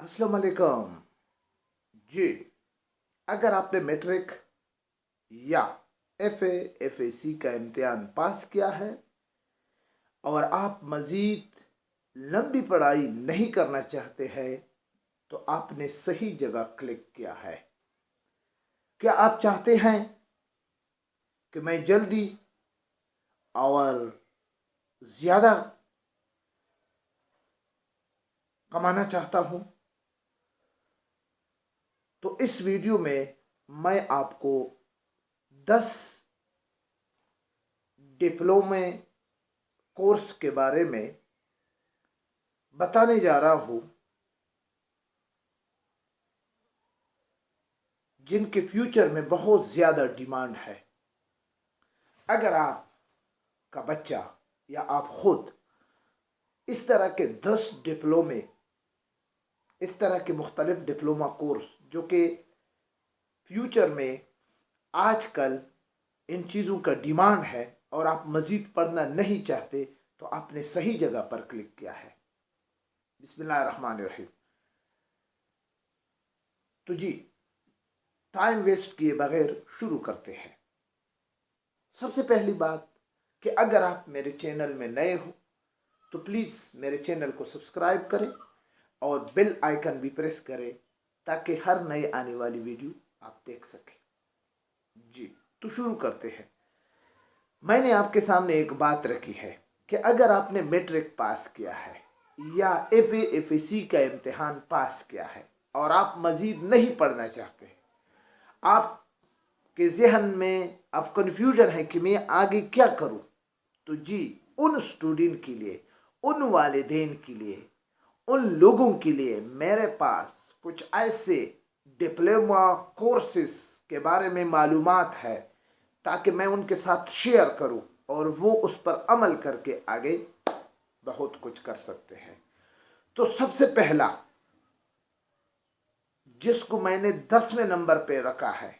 अस्सलाम वालेकुम जी। अगर आपने मैट्रिक या एफए एफएसी का इम्तिहान पास किया है और आप मज़ीद लंबी पढ़ाई नहीं करना चाहते हैं तो आपने सही जगह क्लिक किया है। क्या आप चाहते हैं कि मैं जल्दी और ज़्यादा कमाना चाहता हूँ? तो इस वीडियो में मैं आपको 10 डिप्लोमे कोर्स के बारे में बताने जा रहा हूँ जिनके फ्यूचर में बहुत ज़्यादा डिमांड है। अगर आपका बच्चा या आप खुद इस तरह के 10 डिप्लोमे, इस तरह के मुख्तलिफ डिप्लोमा कोर्स जो कि फ्यूचर में आजकल इन चीज़ों का डिमांड है और आप मज़ीद पढ़ना नहीं चाहते, तो आपने सही जगह पर क्लिक किया है। बिस्मिल्लाहिर्रहमानिर्रहीम। तो जी, टाइम वेस्ट किए बगैर शुरू करते हैं। सबसे पहली बात कि अगर आप मेरे चैनल में नए हो तो प्लीज़ मेरे चैनल को सब्सक्राइब करें और बेल आइकन भी प्रेस करें ताकि हर नए आने वाली वीडियो आप देख सकें। जी, तो शुरू करते हैं। मैंने आपके सामने एक बात रखी है कि अगर आपने मैट्रिक पास किया है या एफए एफएसी का इम्तिहान पास किया है और आप मज़ीद नहीं पढ़ना चाहते, आपके जहन में अब कन्फ्यूजन है कि मैं आगे क्या करूं, तो जी, उन स्टूडेंट के लिए, उन वालिदैन के लिए, उन लोगों के लिए मेरे पास कुछ ऐसे डिप्लोमा कोर्सेस के बारे में मालूमात है ताकि मैं उनके साथ शेयर करूं और वो उस पर अमल करके आगे बहुत कुछ कर सकते हैं। तो सबसे पहला जिसको मैंने 10वें नंबर पे रखा है,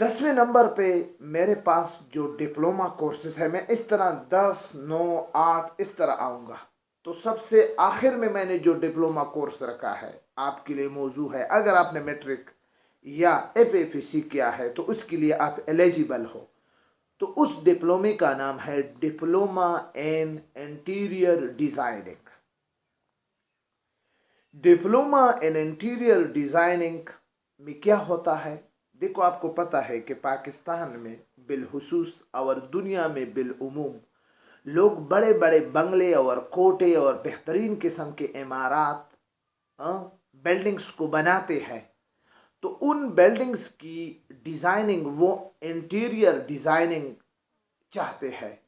10वें नंबर पे मेरे पास जो डिप्लोमा कोर्सेस है, मैं इस तरह 10, 9, 8 इस तरह आऊँगा। तो सबसे आखिर में मैंने जो डिप्लोमा कोर्स रखा है आपके लिए मौजू है। अगर आपने मैट्रिक या एफएफएसी किया है तो उसके लिए आप एलिजिबल हो। तो उस डिप्लोमे का नाम है diploma in interior designing. Diploma in interior designing में क्या होता है? देखो, आपको पता है कि पाकिस्तान में बिलखुसूस और दुनिया में बिलउमूम लोग बड़े बड़े बंगले और कोटे और बेहतरीन किस्म के इमारात, बिल्डिंग्स को बनाते हैं। तो उन बिल्डिंग्स की डिज़ाइनिंग वो इंटीरियर डिज़ाइनिंग चाहते हैं,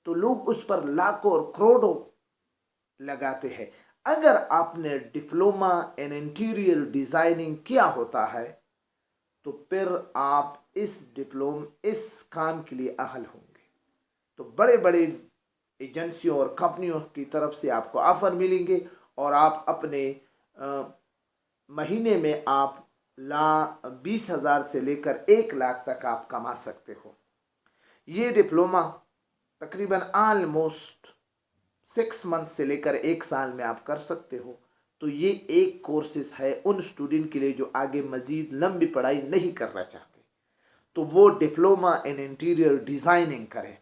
तो लोग उस पर लाखों और करोड़ों लगाते हैं। अगर आपने डिप्लोमा इन इंटीरियर डिज़ाइनिंग किया होता है तो फिर आप इस काम के लिए अहल होंगे। तो बड़े बड़े एजेंसियों और कंपनियों की तरफ से आपको ऑफर मिलेंगे और आप अपने महीने में आप 20,000 से लेकर 1 लाख तक आप कमा सकते हो। ये डिप्लोमा तकरीबन ऑलमोस्ट 6 मंथ से लेकर 1 साल में आप कर सकते हो। तो ये एक कोर्सेस है उन स्टूडेंट के लिए जो आगे मज़ीद लंबी पढ़ाई नहीं करना चाहते, तो वो डिप्लोमा इन इंटीरियर डिज़ाइनिंग करें।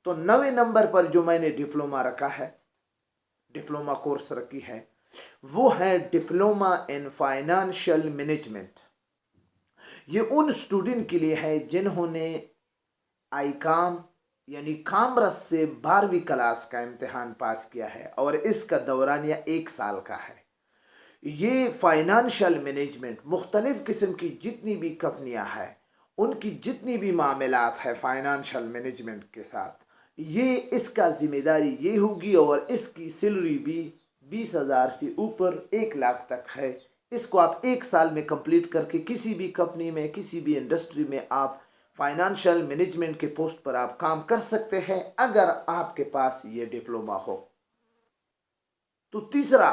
तो 9वें नंबर पर जो मैंने डिप्लोमा रखा है, डिप्लोमा कोर्स रखी है, वो है डिप्लोमा इन फाइनेंशियल मैनेजमेंट। ये उन स्टूडेंट के लिए है जिन्होंने आईकाम यानी कामरस से 12वीं क्लास का इम्तिहान पास किया है और इसका दौरानिया 1 साल का है। ये फाइनेंशियल मैनेजमेंट मुख्तलिफ़ किस्म की जितनी भी कंपनियां हैं, उनकी जितनी भी मामलात है फाइनेंशियल मैनेजमेंट के साथ, ये इसका ज़िम्मेदारी ये होगी और इसकी सैलरी भी 20,000 से ऊपर 1 लाख तक है। इसको आप 1 साल में कंप्लीट करके किसी भी कंपनी में, किसी भी इंडस्ट्री में आप फाइनेंशियल मैनेजमेंट के पोस्ट पर आप काम कर सकते हैं अगर आपके पास ये डिप्लोमा हो। तो तीसरा,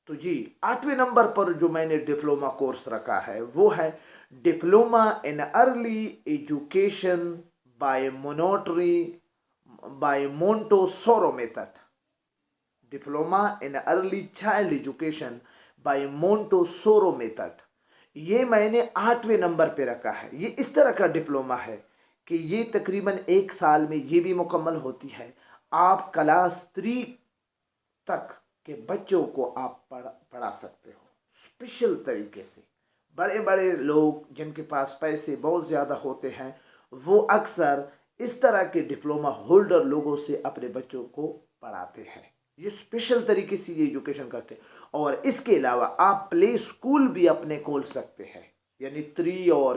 तो जी 8वें नंबर पर जो मैंने डिप्लोमा कोर्स रखा है वो है diploma in early education by Montessori method. Diploma in early child education by Montessori method. ये मैंने 8वें नंबर पे रखा है। ये इस तरह का डिप्लोमा है कि ये तकरीबन 1 साल में ये भी मुकम्मल होती है। आप क्लास 3 तक के बच्चों को आप पढ़ा सकते हो स्पेशल तरीके से। बड़े बड़े लोग जिनके पास पैसे बहुत ज़्यादा होते हैं वो अक्सर इस तरह के डिप्लोमा होल्डर लोगों से अपने बच्चों को पढ़ाते हैं। ये स्पेशल तरीके से ये एजुकेशन करते हैं। और इसके अलावा आप प्ले स्कूल भी अपने खोल सकते हैं, यानी 3 और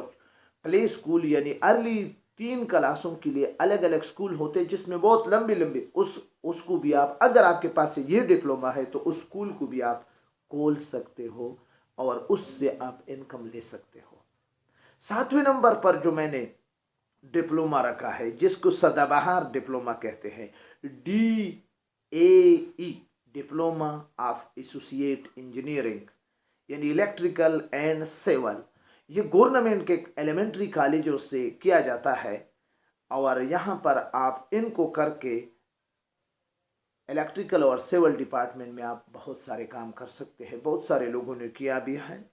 प्ले स्कूल यानी अर्ली 3 क्लासों के लिए अलग अलग स्कूल होते हैं जिसमें बहुत लंबी लंबी उसको भी आप, अगर आपके पास ये डिप्लोमा है तो उस स्कूल को भी आप खोल सकते हो और उससे आप इनकम ले सकते हो। 7वें नंबर पर जो मैंने डिप्लोमा रखा है जिसको सदाबहार डिप्लोमा कहते हैं, DAE diploma of associate engineering यानी इलेक्ट्रिकल एंड सिविल। ये गवर्नमेंट के एलिमेंट्री कॉलेजों से किया जाता है और यहाँ पर आप इनको करके इलेक्ट्रिकल और सिविल डिपार्टमेंट में आप बहुत सारे काम कर सकते हैं। बहुत सारे लोगों ने किया भी है।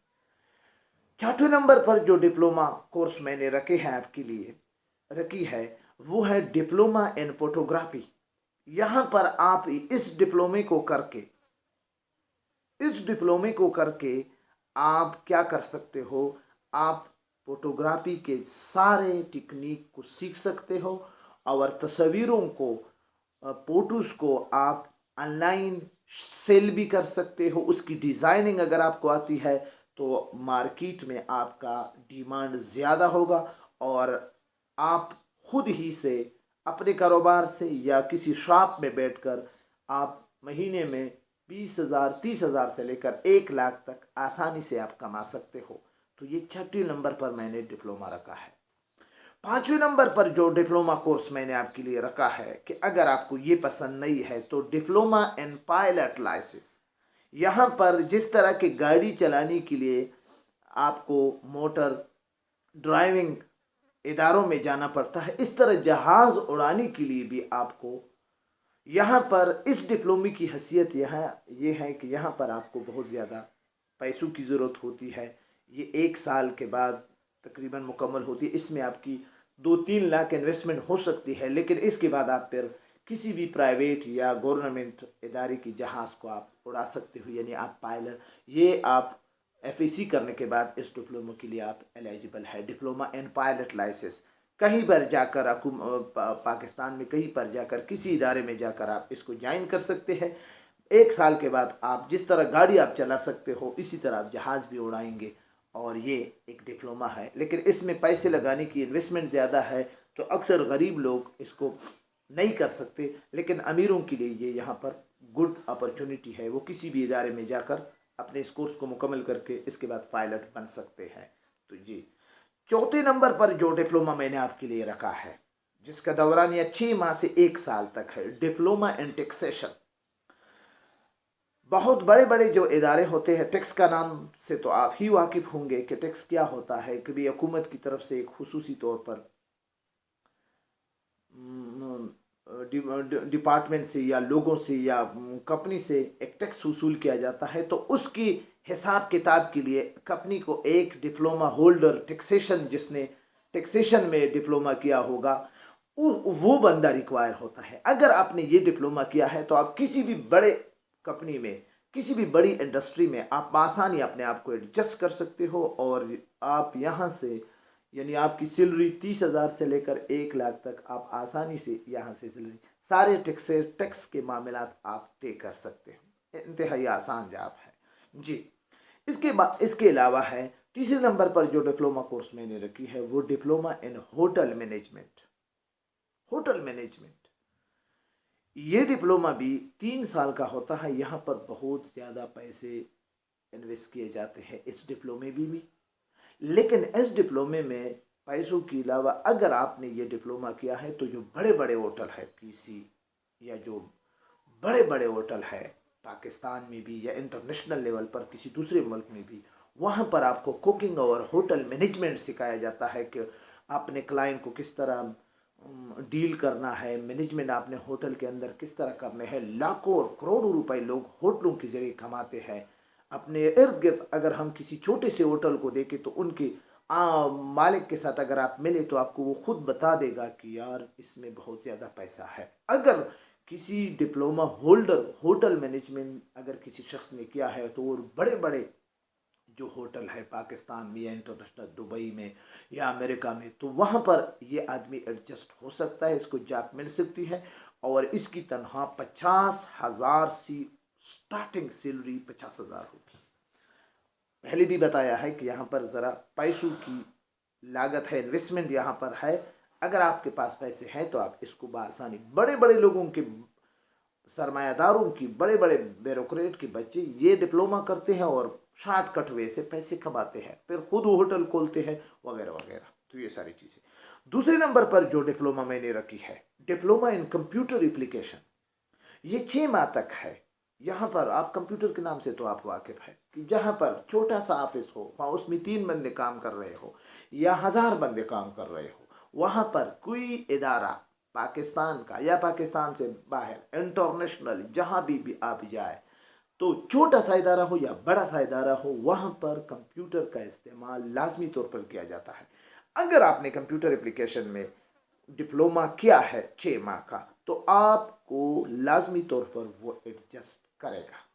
4वें नंबर पर जो डिप्लोमा कोर्स मैंने रखे हैं आपके लिए रखी है वो है डिप्लोमा इन फोटोग्राफी। यहाँ पर आप इस डिप्लोमे को करके आप क्या कर सकते हो, आप फोटोग्राफी के सारे टेक्निक को सीख सकते हो और तस्वीरों को, फोटोज़ को आप ऑनलाइन सेल भी कर सकते हो। उसकी डिज़ाइनिंग अगर आपको आती है तो मार्केट में आपका डिमांड ज़्यादा होगा और आप खुद ही से अपने कारोबार से या किसी शॉप में बैठकर आप महीने में 20,000 30,000 से लेकर 1 लाख तक आसानी से आप कमा सकते हो। तो ये 6वें नंबर पर मैंने डिप्लोमा रखा है। 5वें नंबर पर जो डिप्लोमा कोर्स मैंने आपके लिए रखा है कि अगर आपको ये पसंद नहीं है तो डिप्लोमा इन पायलट लाइसेंस। यहाँ पर जिस तरह की गाड़ी चलाने के लिए आपको मोटर ड्राइविंग इदारों में जाना पड़ता है, इस तरह जहाज़ उड़ाने के लिए भी आपको यहाँ पर इस डिप्लोमे की हैसियत ये है कि यहाँ पर आपको बहुत ज़्यादा पैसों की ज़रूरत होती है। ये 1 साल के बाद तकरीबन मुकम्मल होती है। इसमें आपकी 2-3 लाख इन्वेस्टमेंट हो सकती है, लेकिन इसके बाद आप फिर किसी भी प्राइवेट या गवर्नमेंट इदारे की जहाज़ को आप उड़ा सकते हो, यानी आप पायलट। ये आप FAC करने के बाद इस डिप्लोमा के लिए आप एलिजिबल है। डिप्लोमा इन पायलट लाइसेंस कहीं पर जाकर पाकिस्तान में कहीं पर जाकर किसी इदारे में जाकर आप इसको ज्वाइन कर सकते हैं। 1 साल के बाद आप जिस तरह गाड़ी आप चला सकते हो इसी तरह आप जहाज़ भी उड़ाएंगे। और ये एक डिप्लोमा है, लेकिन इसमें पैसे लगाने की इन्वेस्टमेंट ज़्यादा है तो अक्सर गरीब लोग इसको नहीं कर सकते, लेकिन अमीरों के लिए ये यहाँ पर गुड अपॉर्चुनिटी है। वो किसी भी इदारे में जाकर अपने इस कोर्स को मुकम्मल करके इसके बाद पायलट बन सकते हैं। तो जी 4थे नंबर पर जो डिप्लोमा मैंने आपके लिए रखा है जिसका दौरानिया 6 माह से 1 साल तक है, डिप्लोमा इन टैक्सेशन। बहुत बड़े बड़े जो इदारे होते हैं, टैक्स का नाम से तो आप ही वाकिफ़ होंगे कि टैक्स क्या होता है। कभी हुकूमत की तरफ से एक खुसूसी तौर पर डिपार्टमेंट से या लोगों से या कंपनी से एक टैक्स वसूल किया जाता है, तो उसकी हिसाब किताब के लिए कंपनी को एक डिप्लोमा होल्डर टैक्सेशन, जिसने टैक्सेशन में डिप्लोमा किया होगा, वो बंदा रिक्वायर होता है। अगर आपने ये डिप्लोमा किया है तो आप किसी भी बड़े कंपनी में, किसी भी बड़ी इंडस्ट्री में आप आसानी अपने आप को एडजस्ट कर सकते हो और आप यहाँ से, यानी आपकी सैलरी 30,000 से लेकर 1 लाख तक आप आसानी से यहाँ से सैलरी, सारे टैक्स के मामलात आप तय कर सकते हो। इंतहाई आसान जॉब है जी। इसके अलावा है 3 नंबर पर जो डिप्लोमा कोर्स मैंने रखी है वो diploma in hotel management. Hotel management ये डिप्लोमा भी 3 साल का होता है। यहाँ पर बहुत ज़्यादा पैसे इन्वेस्ट किए जाते हैं इस डिप्लोमे भी। लेकिन इस डिप्लोमे में पैसों के अलावा अगर आपने ये डिप्लोमा किया है तो जो बड़े बड़े होटल है PC या जो बड़े बड़े होटल है पाकिस्तान में भी या इंटरनेशनल लेवल पर किसी दूसरे मुल्क में भी, वहाँ पर आपको कुकिंग और होटल मैनेजमेंट सिखाया जाता है कि अपने क्लाइंट को किस तरह डील करना है, मैनेजमेंट आपने होटल के अंदर किस तरह करने हैं। लाखों और करोड़ों रुपए लोग होटलों के जरिए कमाते हैं। अपने इर्द गिर्द अगर हम किसी छोटे से होटल को देखें तो उनके मालिक के साथ अगर आप मिले तो आपको वो खुद बता देगा कि यार इसमें बहुत ज़्यादा पैसा है। अगर किसी डिप्लोमा होल्डर होटल मैनेजमेंट अगर किसी शख्स ने किया है तो वो बड़े बड़े जो होटल है पाकिस्तान में या इंटरनेशनल दुबई में या अमेरिका में, तो वहाँ पर ये आदमी एडजस्ट हो सकता है, इसको जॉब मिल सकती है। और इसकी तनख्वाह 50,000 सी स्टार्टिंग सैलरी 50,000 होगी। पहले भी बताया है कि यहाँ पर ज़रा पैसों की लागत है, इन्वेस्टमेंट यहाँ पर है। अगर आपके पास पैसे हैं तो आप इसको बआसानी, बड़े बड़े लोगों के, सरमायादारों की, बड़े बड़े ब्यूरोक्रेट के बच्चे ये डिप्लोमा करते हैं और शॉर्टकट वे से पैसे कमाते हैं, फिर खुद होटल खोलते हैं वगैरह वगैरह। तो ये सारी चीज़ें। दूसरे नंबर पर जो डिप्लोमा मैंने रखी है, डिप्लोमा इन कंप्यूटर एप्लीकेशन। ये 6 माह तक है। यहाँ पर आप कंप्यूटर के नाम से तो आप वाकिफ़ है कि जहाँ पर छोटा सा ऑफिस हो, वहाँ उसमें 3 बंदे काम कर रहे हो या 1000 बंदे काम कर रहे हो, वहाँ पर कोई इदारा पाकिस्तान का या पाकिस्तान से बाहर इंटरनेशनल जहाँ भी आप जाए, तो छोटा सा इदारा हो या बड़ा सा इदारा हो, वहाँ पर कंप्यूटर का इस्तेमाल लाजमी तौर पर किया जाता है। अगर आपने कंप्यूटर एप्लीकेशन में डिप्लोमा किया है 6 माह का, तो आपको लाजमी तौर पर वो एडजस्ट करेगा।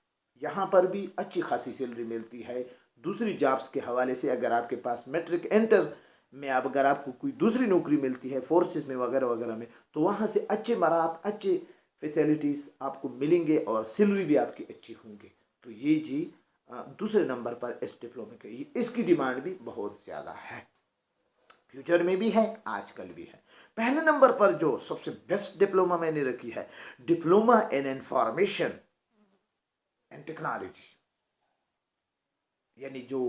यहाँ पर भी अच्छी खासी सैलरी मिलती है। दूसरी जॉब्स के हवाले से अगर आपके पास मैट्रिक इंटर में अगर आपको कोई दूसरी नौकरी मिलती है फोर्सेस में वगैरह वगैरह में, तो वहाँ से अच्छे मरात, अच्छे फैसिलिटीज़ आपको मिलेंगे और सैलरी भी आपकी अच्छी होंगी। तो ये जी दूसरे नंबर पर इस डिप्लोमे की, इसकी डिमांड भी बहुत ज़्यादा है, फ्यूचर में भी है, आजकल भी है। पहले नंबर पर जो सबसे बेस्ट डिप्लोमा मैंने रखी है, diploma in information and technology, यानी जो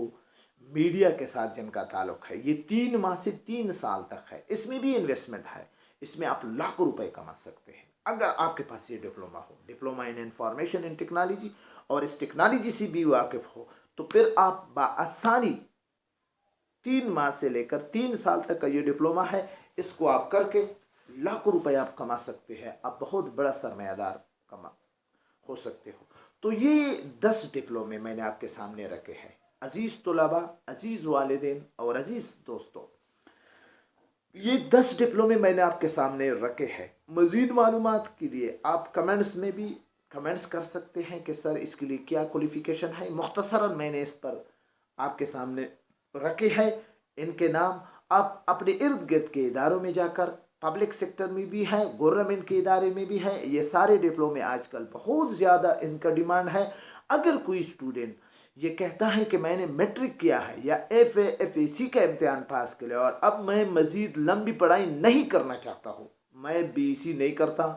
मीडिया के साथ जिनका ताल्लुक है। ये 3 माह से 3 साल तक है। इसमें भी इन्वेस्टमेंट है, इसमें आप लाखों रुपए कमा सकते हैं अगर आपके पास ये डिप्लोमा हो, diploma in information and technology, और इस टेक्नोलॉजी से भी वाकिफ हो, तो फिर आप बआसानी 3 माह से लेकर 3 साल तक का ये डिप्लोमा है, इसको आप करके लाखों रुपए आप कमा सकते हैं। आप बहुत बड़ा सरमायादार कमा हो सकते हो। तो ये 10 डिप्लोमे मैंने आपके सामने रखे हैं। अजीज़ तुलबा, अजीज़ वालिदैन और अजीज़ दोस्तों, ये 10 डिप्लोमे मैंने आपके सामने रखे हैं। मज़ीद मालूमात के लिए आप कमेंट्स में भी कमेंट्स कर सकते हैं कि सर इसके लिए क्या क्वालिफ़िकेशन है। मुख्तसरन मैंने इस पर आपके सामने रखे हैं। इनके नाम आप अपने इर्द गिर्द के इदारों में जाकर, पब्लिक सेक्टर में भी है, गवर्नमेंट के इदारे में भी है, ये सारे डिप्लोमे आजकल बहुत ज़्यादा इनका डिमांड है। अगर कोई स्टूडेंट ये कहता है कि मैंने मैट्रिक किया है या FA का इम्तिहान पास कर लिया और अब मैं मज़ीद लंबी पढ़ाई नहीं करना चाहता हूँ, मैं BEC नहीं करता,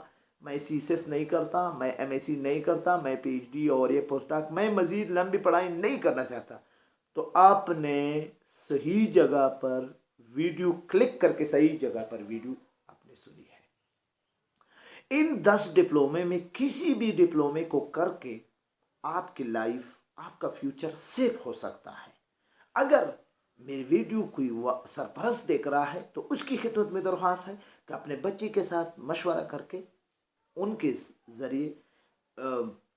मैं CSS नहीं करता, मैं MSc नहीं करता, मैं PhD और ये पोस्टडॉक, मैं मज़ीद लंबी पढ़ाई नहीं करना चाहता, तो आपने सही जगह पर वीडियो क्लिक करके सही जगह पर वीडियो आपने सुनी है। इन 10 डिप्लोमे में किसी भी डिप्लोमे को करके आपकी लाइफ, आपका फ्यूचर सेफ हो सकता है। अगर मेरी वीडियो कोई सरपरस्त देख रहा है तो उसकी खिदमत में दरख्वास्त है कि अपने बच्चे के साथ मशवरा करके, उनके ज़रिए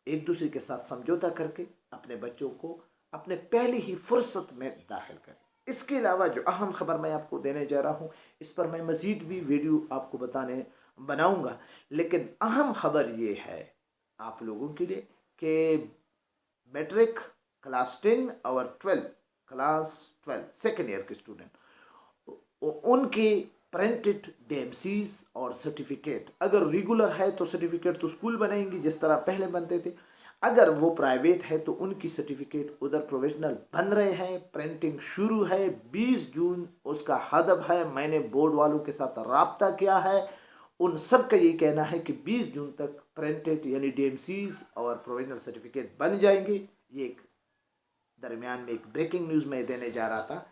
एक दूसरे के साथ समझौता करके अपने बच्चों को अपने पहली ही फुर्सत में दाखिल करें। इसके अलावा जो अहम खबर मैं आपको देने जा रहा हूँ, इस पर मैं मज़ीद भी वीडियो आपको बनाऊँगा, लेकिन अहम खबर ये है आप लोगों के लिए कि मैट्रिक क्लास 10 और 12 क्लास 12 सेकेंड ईयर के स्टूडेंट, उनके प्रिंटेड DMCs और सर्टिफिकेट, अगर रेगुलर है तो सर्टिफिकेट तो स्कूल बनाएंगे जिस तरह पहले बनते थे, अगर वो प्राइवेट है तो उनकी सर्टिफिकेट उधर प्रोविजनल बन रहे हैं, प्रिंटिंग शुरू है। 20 जून उसका हदफ है। मैंने बोर्ड वालों के साथ रब्ता किया है, उन सब का ये कहना है कि 20 जून तक प्रिंटेड यानी DMCs और प्रोविजनल सर्टिफिकेट बन जाएंगे। ये एक दरमियान में एक ब्रेकिंग न्यूज़ मैं देने जा रहा था,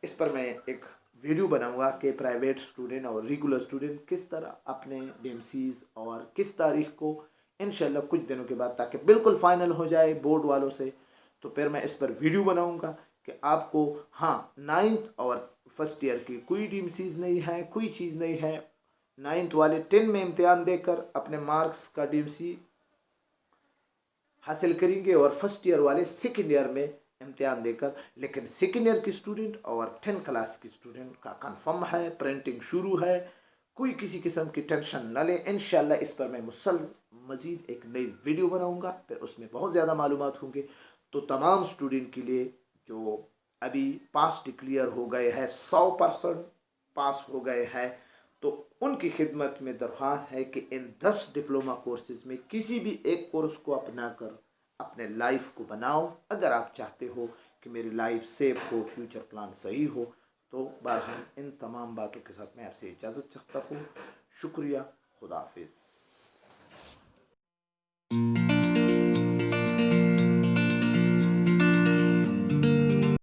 इस पर मैं एक वीडियो बनाऊंगा कि प्राइवेट स्टूडेंट और रेगुलर स्टूडेंट किस तरह अपने DMCs और किस तारीख को, इंशाल्लाह कुछ दिनों के बाद, ताकि बिल्कुल फाइनल हो जाए बोर्ड वालों से, तो फिर मैं इस पर वीडियो बनाऊंगा कि आपको, हाँ, 9th और फर्स्ट ईयर की कोई DMCs नहीं है, कोई चीज़ नहीं है, 9th वाले 10 में इम्तिहान देकर अपने मार्क्स का DMC हासिल करेंगे और फर्स्ट ईयर वाले सेकेंड ईयर में इम्तिहान देकर। लेकिन सेकेंड ईयर की स्टूडेंट और 10th क्लास की स्टूडेंट का कंफर्म है, प्रिंटिंग शुरू है, कोई किसी किस्म की टेंशन न ले। इंशाल्लाह इस पर मैं मज़ीद एक नई वीडियो बनाऊंगा, फिर उसमें बहुत ज़्यादा मालूमात होंगे। तो तमाम स्टूडेंट के लिए जो अभी पास डिक्लेयर हो गए हैं, 100% पास हो गए हैं, तो उनकी खिदमत में दरख्वास्त है कि इन 10 डिप्लोमा कोर्सेज़ में किसी भी एक कोर्स को अपना कर अपने लाइफ को बनाओ। अगर आप चाहते हो कि मेरी लाइफ सेफ हो, फ्यूचर प्लान सही हो, तो बहरहाल इन तमाम बातों के साथ मैं आपसे इजाज़त चाहता हूँ। शुक्रिया, खुदा हाफिज़।